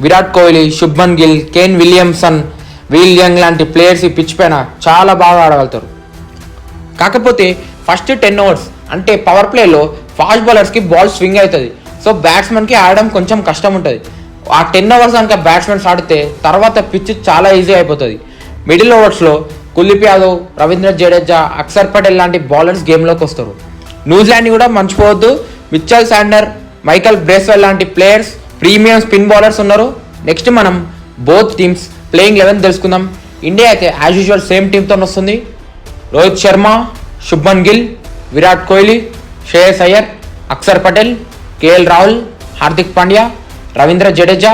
Virat Kohli, Shubman Gill, Kane Williamson, Will Young లాంటి players ఈ pitch పైన చాలా బాగా ఆడగలుగుతారు. కాకపోతే ఫస్ట్ 10 ఓవర్స్ అంటే పవర్ ప్లేలో ఫాస్ట్ బౌలర్స్కి బాల్ స్వింగ్ అవుతుంది. సో బ్యాట్స్మెన్కి ఆడడం కొంచెం కష్టం ఉంటుంది. ఆ 10 ఓవర్స్ కనుక బ్యాట్స్మెన్స్ ఆడితే తర్వాత పిచ్ చాలా ఈజీ అయిపోతుంది. మిడిల్ ఓవర్స్లో కుల్దీప్ యాదవ్, రవీంద్ర జడేజా, అక్షర్ పటేల్ లాంటి బౌలర్స్ గేమ్లోకి వస్తారు. న్యూజిలాండ్ని కూడా మర్చిపోవద్దు. మిచెల్ శాంట్నర్, మైకల్ బ్రేస్వెల్ లాంటి ప్లేయర్స్ ప్రీమియం స్పిన్ బౌలర్స్ ఉన్నారు. నెక్స్ట్ మనం బోత్ టీమ్స్ ప్లేయింగ్ 11 తెలుసుకుందాం. ఇండియా అయితే యాజ్ యూజువల్ సేమ్ టీమ్తో వస్తుంది. Rohit Sharma, Shubman Gill, Virat Kohli, Shreyas Iyer, Axar Patel, KL Rahul, Hardik Pandya, Ravindra Jadeja,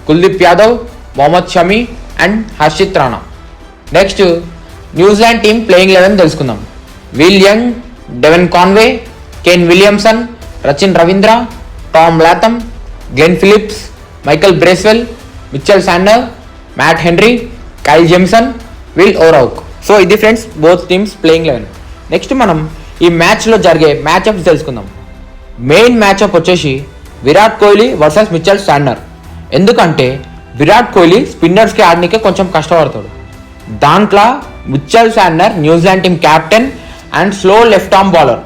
Kuldeep Yadav, Mohammed Shami and Harshit Rana. Next New Zealand team playing 11 తెలుసుకుందాం. Will young, Devon Conway, Kane Williamson, Rachin Ravindra, Tom Latham, Glenn Phillips, Michael Bracewell, Mitchell Santner, Matt Henry, Kyle Jamieson, will ఓరౌక్. So ఇది friends both teams playing 11. Next మనం ఈ మ్యాచ్లో జరిగే matchups తెలుసుకుందాం. Main మ్యాచ్అప్ వచ్చేసి Virat Kohli versus Mitchell Santner. ఎందుకంటే విరాట్ కోహ్లీ స్పిన్నర్స్కి ఆడడానికి కొంచెం కష్టపడతాడు. దాంట్లో Mitchell Santner New Zealand team captain and slow left arm bowler.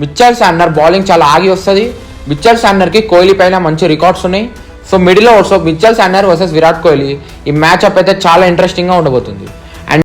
Mitchell Santner bowling చాలా ఆగి వస్తుంది. మిచెల్ శాంట్నర్కి కోహ్లీ పైన మంచి రికార్డ్స్ ఉన్నాయి. సో మిడిల్ ఓవర్స్లో Mitchell Santner versus Virat Kohli ఈ మ్యాచ్అప్ అయితే చాలా ఇంట్రెస్టింగ్గా ఉండబోతుంది.